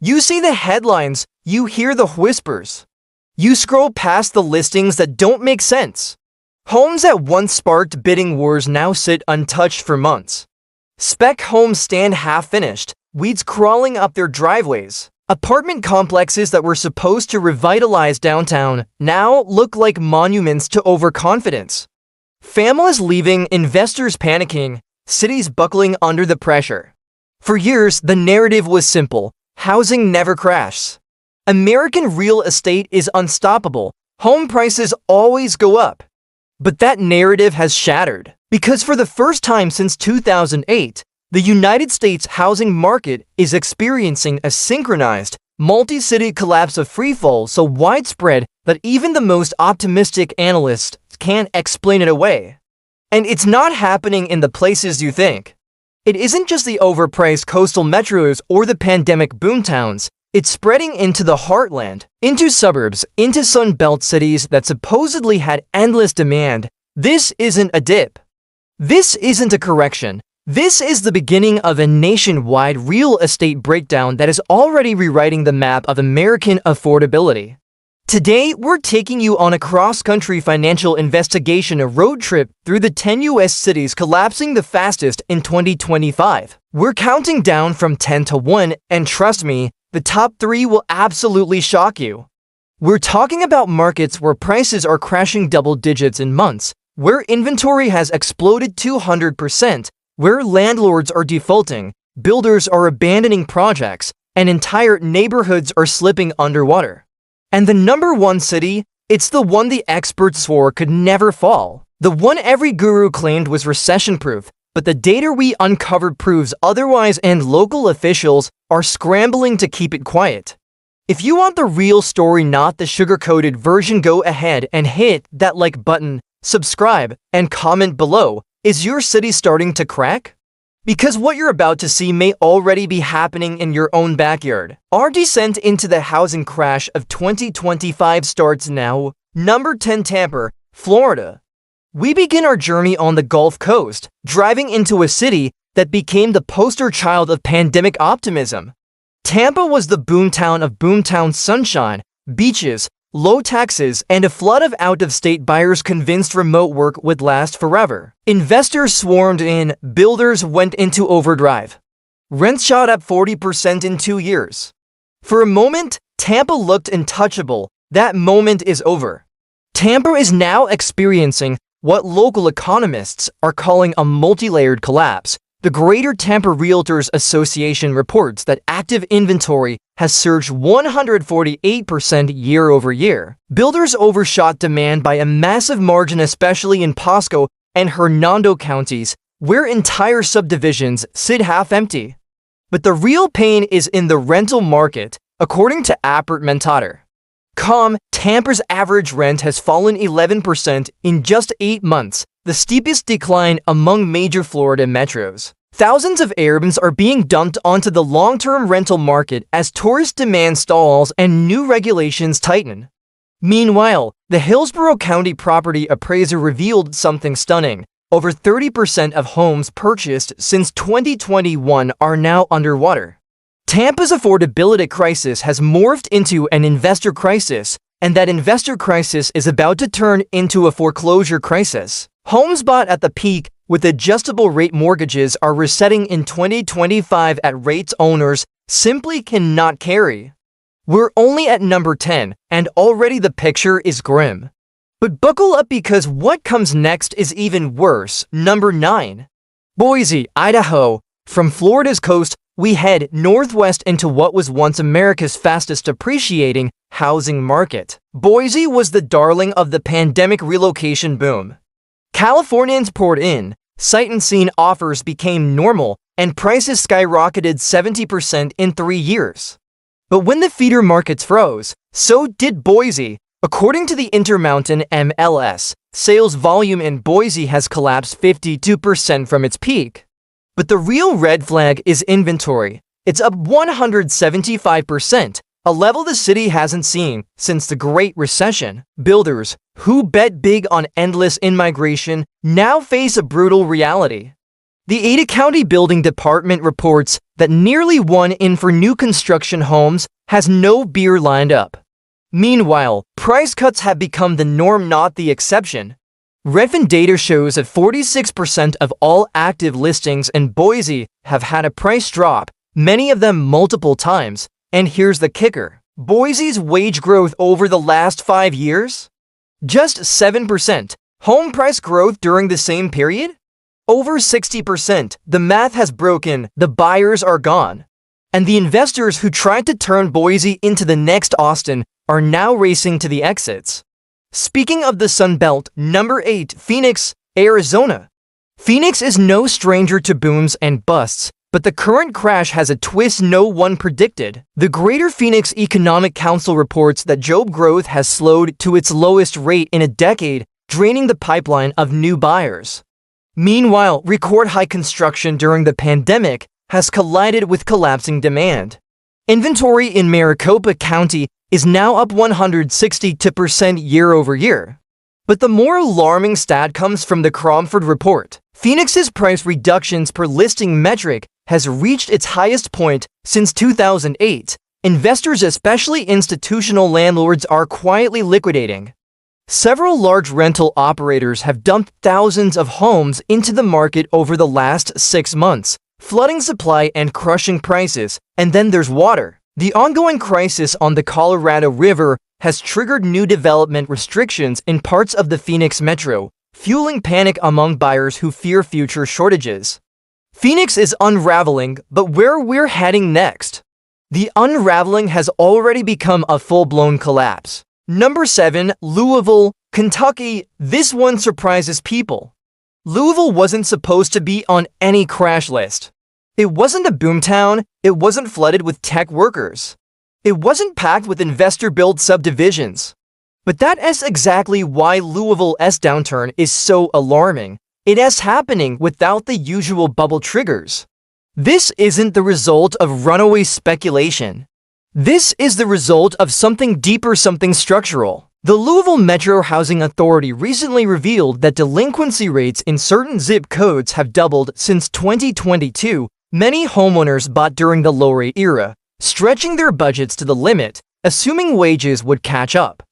You see the headlines, you hear the whispers. You scroll past the listings that don't make sense. Homes that once sparked bidding wars now sit untouched for months. Spec homes stand half-finished, weeds crawling up their driveways. Apartment complexes that were supposed to revitalize downtown now look like monuments to overconfidence. Families leaving, investors panicking, cities buckling under the pressure. For years, the narrative was simple: housing never crashes. American real estate is unstoppable. Home prices always go up. But that narrative has shattered, because for the first time since 2008, the United States housing market is experiencing a synchronized, multi-city collapse of freefall so widespread that even the most optimistic analysts can't explain it away. And it's not happening in the places you think. It isn't just the overpriced coastal metros or the pandemic boomtowns. It's spreading into the heartland, into suburbs, into Sun Belt cities that supposedly had endless demand. This isn't a dip. This isn't a correction. This is the beginning of a nationwide real estate breakdown that is already rewriting the map of American affordability. Today, we're taking you on a cross-country financial investigation, a road trip through the 10 U.S. cities collapsing the fastest in 2025. We're counting down from 10 to 1, and trust me, the top 3 will absolutely shock you. We're talking about markets where prices are crashing double digits in months, where inventory has exploded 200%, where landlords are defaulting, builders are abandoning projects, and entire neighborhoods are slipping underwater. And the number 1 city, it's the one the experts swore could never fall. The one every guru claimed was recession-proof, but the data we uncovered proves otherwise, and local officials are scrambling to keep it quiet. If you want the real story, not the sugar-coated version, go ahead and hit that like button, subscribe, and comment below. Is your city starting to crack? Because what you're about to see may already be happening in your own backyard. Our descent into the housing crash of 2025 starts now. Number 10, Tampa, Florida. We begin our journey on the Gulf Coast, driving into a city that became the poster child of pandemic optimism. Tampa was the boomtown of boomtown sunshine, beaches, low taxes, and a flood of out-of-state buyers convinced remote work would last forever. Investors swarmed in, builders went into overdrive. Rents shot up 40% in 2 years. For a moment, Tampa looked untouchable. That moment is over. Tampa is now experiencing what local economists are calling a multi-layered collapse. The Greater Tampa Realtors Association reports that active inventory has surged 148% year over year. Builders overshot demand by a massive margin, especially in Pasco and Hernando counties, where entire subdivisions sit half-empty. But the real pain is in the rental market, according to Apartmentator.com. Tampa's average rent has fallen 11% in just 8 months, the steepest decline among major Florida metros. Thousands of Airbnbs are being dumped onto the long-term rental market as tourist demand stalls and new regulations tighten. Meanwhile, the Hillsborough County property appraiser revealed something stunning. Over 30% of homes purchased since 2021 are now underwater. Tampa's affordability crisis has morphed into an investor crisis, and that investor crisis is about to turn into a foreclosure crisis. Homes bought at the peak with adjustable rate mortgages are resetting in 2025 at rates owners simply cannot carry. We're only at number 10, and already the picture is grim. But buckle up, because what comes next is even worse. Number 9. Boise, Idaho. From Florida's coast, we head northwest into what was once America's fastest appreciating housing market. Boise was the darling of the pandemic relocation boom. Californians poured in, sight unseen offers became normal, and prices skyrocketed 70% in 3 years. But when the feeder markets froze, so did Boise. According to the Intermountain MLS, sales volume in Boise has collapsed 52% from its peak. But the real red flag is inventory. It's up 175%, a level the city hasn't seen since the Great Recession. Builders, who bet big on endless in-migration, now face a brutal reality. The Ada County Building Department reports that nearly 1 in 4 new construction homes has no beer lined up. Meanwhile, price cuts have become the norm, not the exception. Redfin data shows that 46% of all active listings in Boise have had a price drop, many of them multiple times. And here's the kicker: Boise's wage growth over the last 5 years? Just 7%. Home price growth during the same period? Over 60%. The math has broken, the buyers are gone. And the investors who tried to turn Boise into the next Austin are now racing to the exits. Speaking of the Sun Belt, number 8, Phoenix, Arizona. Phoenix is no stranger to booms and busts, but the current crash has a twist no one predicted. The Greater Phoenix Economic Council reports that job growth has slowed to its lowest rate in a decade, draining the pipeline of new buyers. Meanwhile, record-high construction during the pandemic has collided with collapsing demand. Inventory in Maricopa County is now up 162% year-over-year. But the more alarming stat comes from the Cromford report. Phoenix's price reductions per listing metric has reached its highest point since 2008. Investors, especially institutional landlords, are quietly liquidating. Several large rental operators have dumped thousands of homes into the market over the last 6 months, flooding supply and crushing prices. And then there's water. The ongoing crisis on the Colorado River has triggered new development restrictions in parts of the Phoenix metro, fueling panic among buyers who fear future shortages. Phoenix is unraveling, but where we're heading next? The unraveling has already become a full-blown collapse. Number 7, Louisville, Kentucky. This one surprises people. Louisville wasn't supposed to be on any crash list. It wasn't a boomtown, it wasn't flooded with tech workers. It wasn't packed with investor-built subdivisions. But that is exactly why Louisville's downturn is so alarming. It is happening without the usual bubble triggers. This isn't the result of runaway speculation. This is the result of something deeper, something structural. The Louisville Metro Housing Authority recently revealed that delinquency rates in certain zip codes have doubled since 2022. Many homeowners bought during the low rate era, stretching their budgets to the limit, assuming wages would catch up.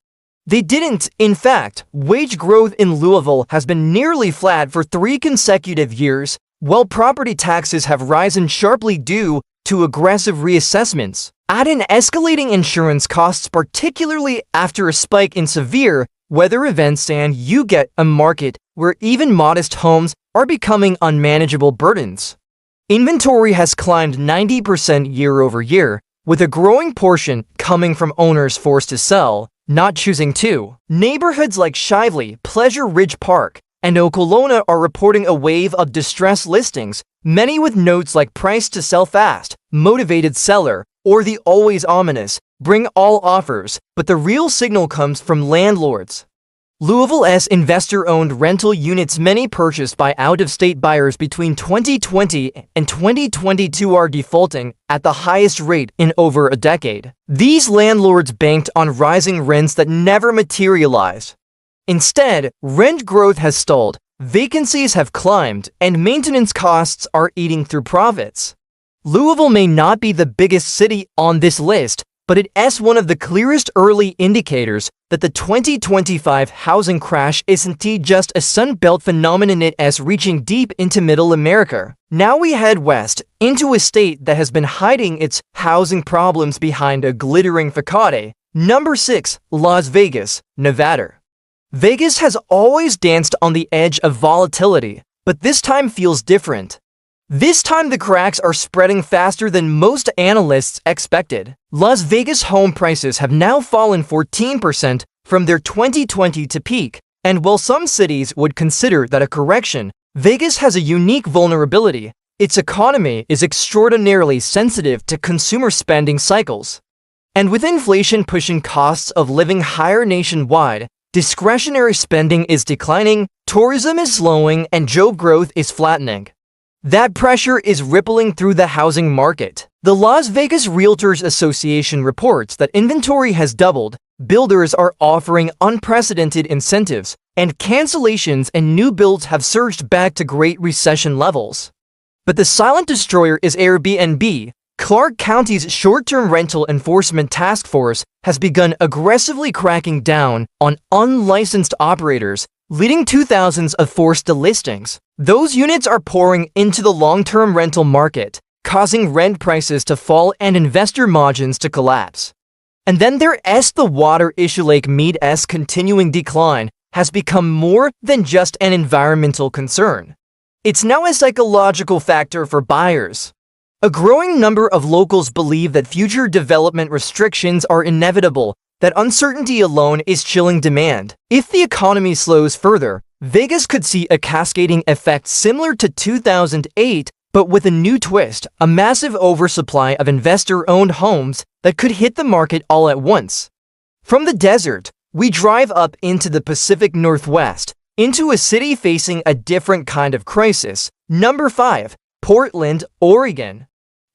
They didn't. In fact, wage growth in Louisville has been nearly flat for 3 consecutive years, while property taxes have risen sharply due to aggressive reassessments. Add in escalating insurance costs, particularly after a spike in severe weather events, and you get a market where even modest homes are becoming unmanageable burdens. Inventory has climbed 90% year-over-year, with a growing portion coming from owners forced to sell, not choosing to. Neighborhoods like Shively, Pleasure Ridge Park, and Okolona are reporting a wave of distress listings, many with notes like "price to sell fast," "motivated seller," or the always ominous "bring all offers," but the real signal comes from landlords. Louisville's investor-owned rental units, many purchased by out-of-state buyers between 2020 and 2022, are defaulting at the highest rate in over a decade. These landlords banked on rising rents that never materialized. Instead, rent growth has stalled, vacancies have climbed, and maintenance costs are eating through profits. Louisville may not be the biggest city on this list, but it is one of the clearest early indicators that the 2025 housing crash isn't just a Sun Belt phenomenon, it is reaching deep into Middle America. Now we head west, into a state that has been hiding its housing problems behind a glittering facade. Number 6, Las Vegas, Nevada. Vegas has always danced on the edge of volatility, but this time feels different. This time the cracks are spreading faster than most analysts expected. Las Vegas home prices have now fallen 14% from their 2020 peak, and while some cities would consider that a correction, Vegas has a unique vulnerability. Its economy is extraordinarily sensitive to consumer spending cycles. And with inflation pushing costs of living higher nationwide, discretionary spending is declining, tourism is slowing, and job growth is flattening. That pressure is rippling through the housing market. The Las Vegas Realtors Association reports that inventory has doubled, builders are offering unprecedented incentives, and cancellations and new builds have surged back to Great Recession levels. But the silent destroyer is Airbnb. Clark County's short-term rental enforcement task force has begun aggressively cracking down on unlicensed operators, leading to thousands of forced delistings. Those units are pouring into the long-term rental market, causing rent prices to fall and investor margins to collapse. And then there's the water issue. Lake Mead's continuing decline has become more than just an environmental concern. It's now a psychological factor for buyers. A growing number of locals believe that future development restrictions are inevitable, that uncertainty alone is chilling demand. If the economy slows further, Vegas could see a cascading effect similar to 2008, but with a new twist, a massive oversupply of investor-owned homes that could hit the market all at once. From the desert, we drive up into the Pacific Northwest, into a city facing a different kind of crisis. Number 5. Portland, Oregon.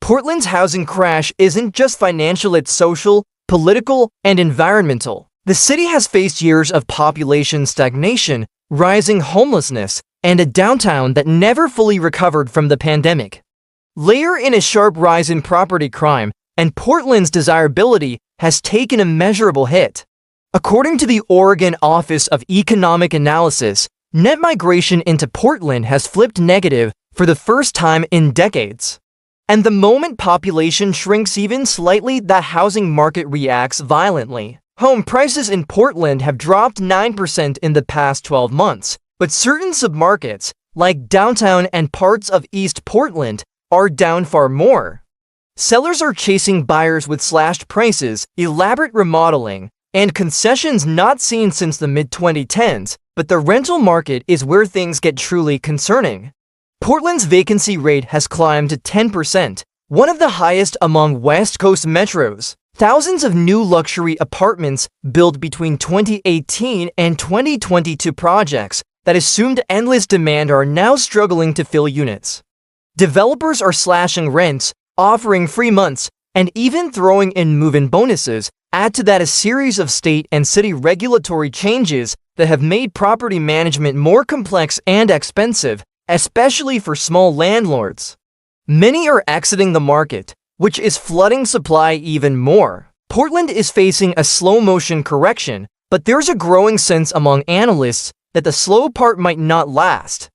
Portland's housing crash isn't just financial, it's social, political, and environmental. The city has faced years of population stagnation, rising homelessness, and a downtown that never fully recovered from the pandemic. Layer in a sharp rise in property crime, and Portland's desirability has taken a measurable hit. According to the Oregon Office of Economic Analysis, net migration into Portland has flipped negative for the first time in decades. And the moment population shrinks even slightly, the housing market reacts violently. Home prices in Portland have dropped 9% in the past 12 months, but certain submarkets, like downtown and parts of East Portland, are down far more. Sellers are chasing buyers with slashed prices, elaborate remodeling, and concessions not seen since the mid-2010s, but the rental market is where things get truly concerning. Portland's vacancy rate has climbed to 10%, one of the highest among West Coast metros. Thousands of new luxury apartments built between 2018 and 2022 projects that assumed endless demand are now struggling to fill units. Developers are slashing rents, offering free months, and even throwing in move-in bonuses. Add to that a series of state and city regulatory changes that have made property management more complex and expensive, especially for small landlords. Many are exiting the market, which is flooding supply even more. Portland is facing a slow-motion correction, but there's a growing sense among analysts that the slow part might not last.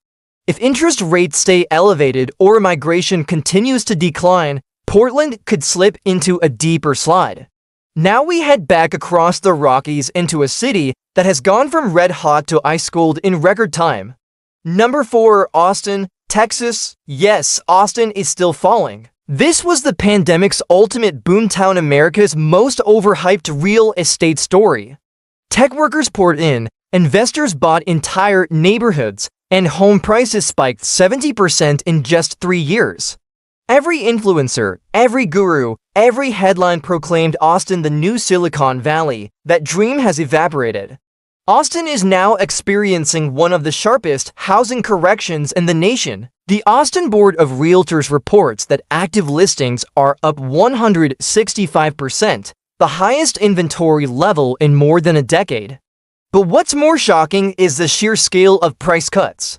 If interest rates stay elevated or migration continues to decline, Portland could slip into a deeper slide. Now we head back across the Rockies into a city that has gone from red hot to ice cold in record time. Number 4. Austin, Texas. Yes, Austin is still falling. This was the pandemic's ultimate boomtown, America's most overhyped real estate story. Tech workers poured in, investors bought entire neighborhoods, and home prices spiked 70% in just 3 years. Every influencer, every guru, every headline proclaimed Austin the new Silicon Valley. That dream has evaporated. Austin is now experiencing one of the sharpest housing corrections in the nation. The Austin Board of Realtors reports that active listings are up 165%, the highest inventory level in more than a decade. But what's more shocking is the sheer scale of price cuts.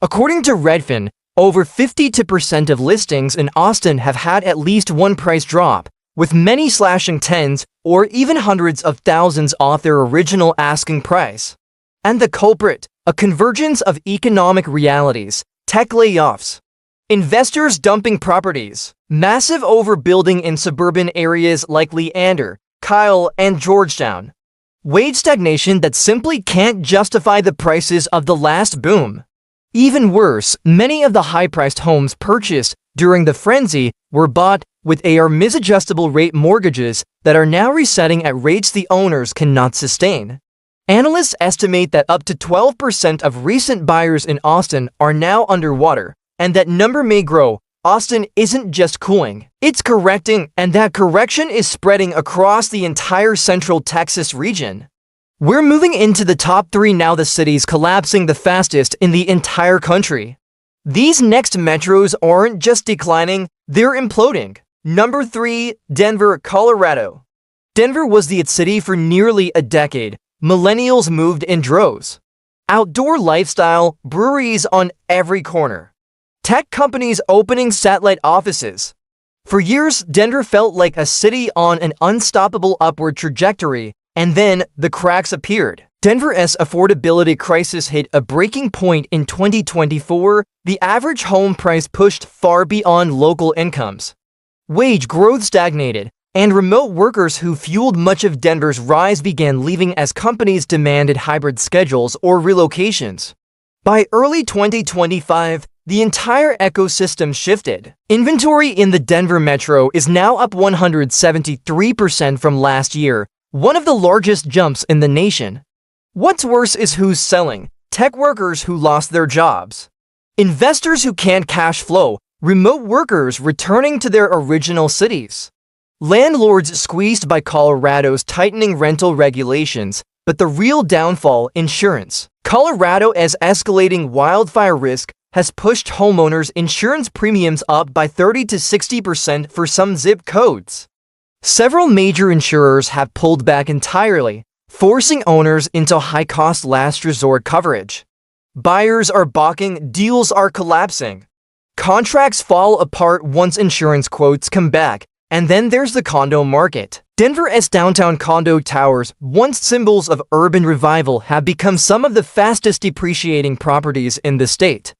According to Redfin, over 52% of listings in Austin have had at least one price drop, with many slashing tens or even hundreds of thousands off their original asking price. And the culprit, a convergence of economic realities, tech layoffs, investors dumping properties, massive overbuilding in suburban areas like Leander, Kyle, and Georgetown, wage stagnation that simply can't justify the prices of the last boom. Even worse, many of the high-priced homes purchased during the frenzy were bought with ARM-adjustable rate mortgages that are now resetting at rates the owners cannot sustain. Analysts estimate that up to 12% of recent buyers in Austin are now underwater, and that number may grow. Austin isn't just cooling, it's correcting, and that correction is spreading across the entire central Texas region. We're moving into the top 3 now, the cities collapsing the fastest in the entire country. These next metros aren't just declining, they're imploding. Number 3. Denver, Colorado. Denver was the it city for nearly a decade. Millennials moved in droves. Outdoor lifestyle, breweries on every corner. Tech companies opening satellite offices. For years, Denver felt like a city on an unstoppable upward trajectory, and then the cracks appeared. Denver's affordability crisis hit a breaking point in 2024. The average home price pushed far beyond local incomes. Wage growth stagnated, and remote workers who fueled much of Denver's rise began leaving as companies demanded hybrid schedules or relocations. By early 2025, the entire ecosystem shifted. Inventory in the Denver metro is now up 173% from last year, one of the largest jumps in the nation. What's worse is who's selling: tech workers who lost their jobs, investors who can't cash flow, remote workers returning to their original cities, landlords squeezed by Colorado's tightening rental regulations. But the real downfall: insurance. Colorado's escalating wildfire risk has pushed homeowners' insurance premiums up by 30 to 60% for some zip codes. Several major insurers have pulled back entirely, forcing owners into high-cost last resort coverage. Buyers are balking, deals are collapsing. Contracts fall apart once insurance quotes come back, and then there's the condo market. Denver's downtown condo towers, once symbols of urban revival, have become some of the fastest depreciating properties in the state.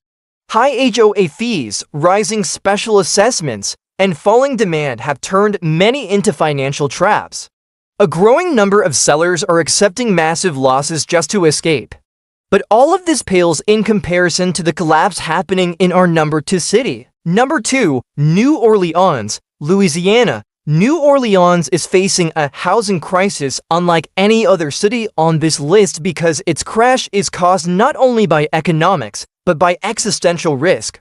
High HOA fees, rising special assessments, and falling demand have turned many into financial traps. A growing number of sellers are accepting massive losses just to escape. But all of this pales in comparison to the collapse happening in our number 2 city. Number 2, New Orleans, Louisiana. New Orleans is facing a housing crisis unlike any other city on this list because its crash is caused not only by economics, but by existential risk.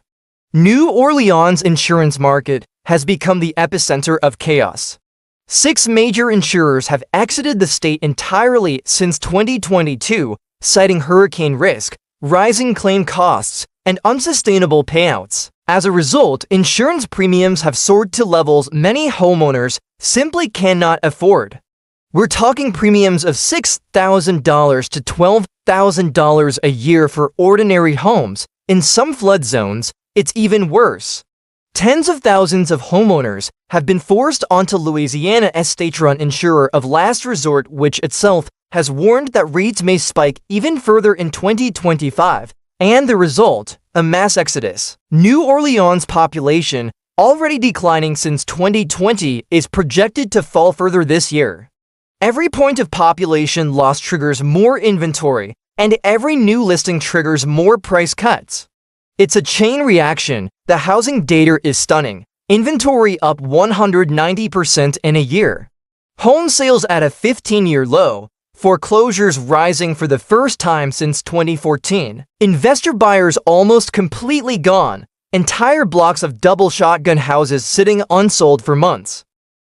New Orleans' insurance market has become the epicenter of chaos. 6 major insurers have exited the state entirely since 2022, citing hurricane risk, rising claim costs, and unsustainable payouts. As a result, insurance premiums have soared to levels many homeowners simply cannot afford. We're talking premiums of $6,000 to $12,000 a year for ordinary homes. In some flood zones, it's even worse. Tens of thousands of homeowners have been forced onto Louisiana's state-run insurer of last resort, which itself has warned that rates may spike even further in 2025, and the result, a mass exodus. New Orleans' population, already declining since 2020, is projected to fall further this year. Every point of population loss triggers more inventory, and every new listing triggers more price cuts. It's a chain reaction. The housing data is stunning. Inventory up 190% in a year. Home sales at a 15-year low. Foreclosures rising for the first time since 2014. Investor buyers almost completely gone. Entire blocks of double shotgun houses sitting unsold for months.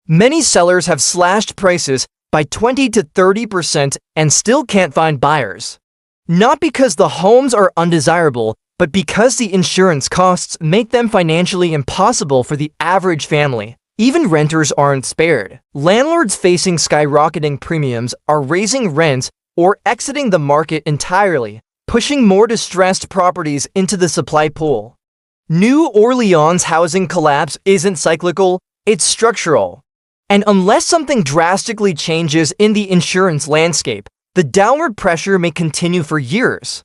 Many sellers have slashed prices by 20 to 30% and still can't find buyers. Not because the homes are undesirable, but because the insurance costs make them financially impossible for the average family. Even renters aren't spared. Landlords facing skyrocketing premiums are raising rents or exiting the market entirely, pushing more distressed properties into the supply pool. New Orleans' housing collapse isn't cyclical, it's structural. And unless something drastically changes in the insurance landscape, the downward pressure may continue for years.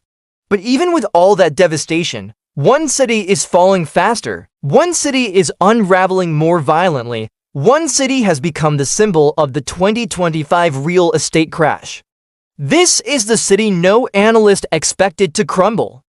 But even with all that devastation, one city is falling faster. One city is unraveling more violently. One city has become the symbol of the 2025 real estate crash. This is the city no analyst expected to crumble.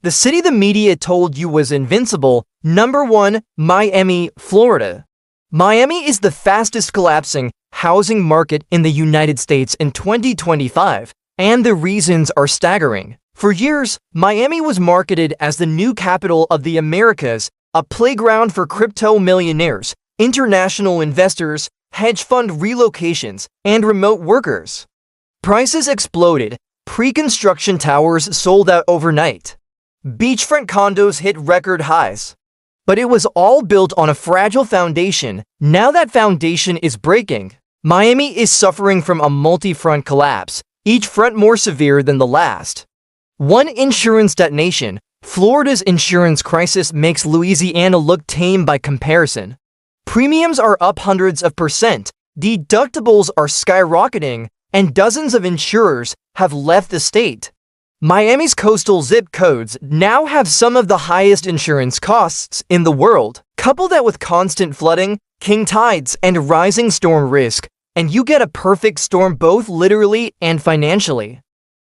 The city the media told you was invincible. Number 1, Miami, Florida. Miami is the fastest collapsing housing market in the United States in 2025, and the reasons are staggering. For years, Miami was marketed as the new capital of the Americas, a playground for crypto millionaires, international investors, hedge fund relocations, and remote workers. Prices exploded. Pre-construction towers sold out overnight. Beachfront condos hit record highs. But it was all built on a fragile foundation. Now that foundation is breaking. Miami is suffering from a multi-front collapse, each front more severe than the last. One insurance detonation, Florida's insurance crisis makes Louisiana look tame by comparison. Premiums are up hundreds of percent, deductibles are skyrocketing, and dozens of insurers have left the state. Miami's coastal zip codes now have some of the highest insurance costs in the world. Couple that with constant flooding, king tides, and rising storm risk, and you get a perfect storm both literally and financially.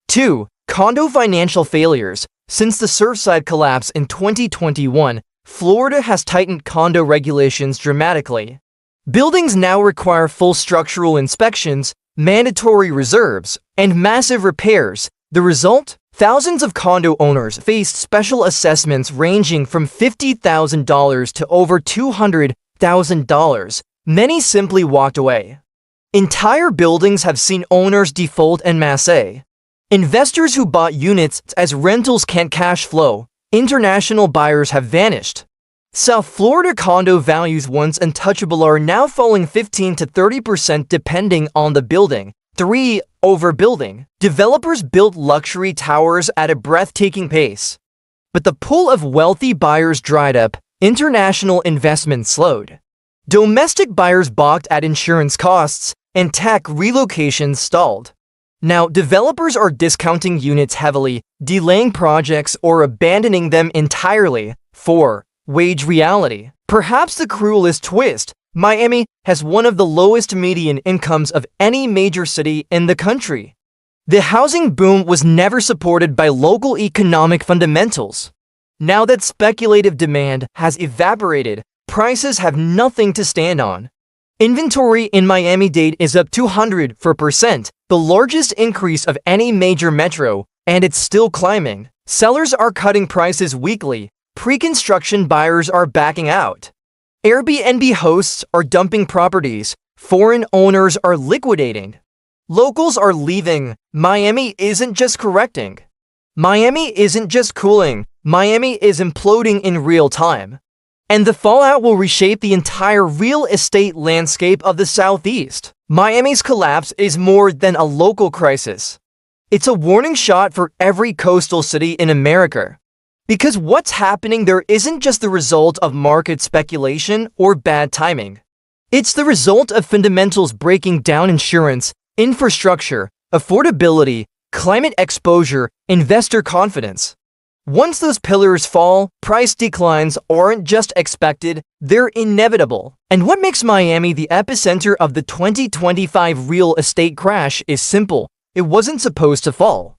2. Condo financial failures. Since the Surfside collapse in 2021, Florida has tightened condo regulations dramatically. Buildings now require full structural inspections, mandatory reserves, and massive repairs. The result? Thousands of condo owners faced special assessments ranging from $50,000 to over $200,000. Many simply walked away. Entire buildings have seen owners default en masse. Investors who bought units as rentals can't cash flow. International buyers have vanished. South Florida condo values, once untouchable, are now falling 15 to 30% depending on the building. 3. Overbuilding. Developers built luxury towers at a breathtaking pace. But the pool of wealthy buyers dried up. International investment slowed. Domestic buyers balked at insurance costs, and tech relocations stalled. Now, developers are discounting units heavily, delaying projects, or abandoning them entirely. 4. Wage reality. Perhaps the cruelest twist, Miami has one of the lowest median incomes of any major city in the country. The housing boom was never supported by local economic fundamentals. Now that speculative demand has evaporated, prices have nothing to stand on. Inventory in Miami-Dade is up 200%, the largest increase of any major metro, and it's still climbing. Sellers are cutting prices weekly. Pre-construction buyers are backing out. Airbnb hosts are dumping properties. Foreign owners are liquidating. Locals are leaving. Miami isn't just correcting. Miami isn't just cooling. Miami is imploding in real time. And the fallout will reshape the entire real estate landscape of the Southeast. Miami's collapse is more than a local crisis. It's a warning shot for every coastal city in America. Because what's happening there isn't just the result of market speculation or bad timing. It's the result of fundamentals breaking down: insurance, infrastructure, affordability, climate exposure, investor confidence. Once those pillars fall, price declines aren't just expected, they're inevitable. And what makes Miami the epicenter of the 2025 real estate crash is simple: it wasn't supposed to fall.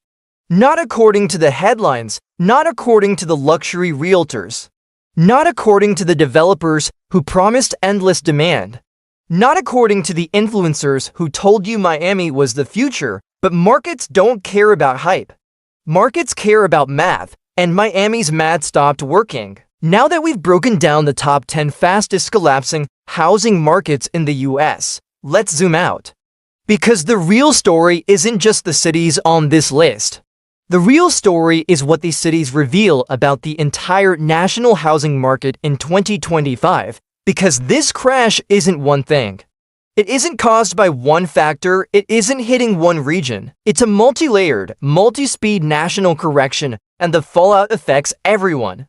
Not according to the headlines, not according to the luxury realtors, not according to the developers who promised endless demand, not according to the influencers who told you Miami was the future. But markets don't care about hype. Markets care about math, and Miami's math stopped working. Now that we've broken down the top 10 fastest collapsing housing markets in the US, let's zoom out. Because the real story isn't just the cities on this list. The real story is what these cities reveal about the entire national housing market in 2025, because this crash isn't one thing. It isn't caused by one factor, it isn't hitting one region. It's a multi-layered, multi-speed national correction, and the fallout affects everyone.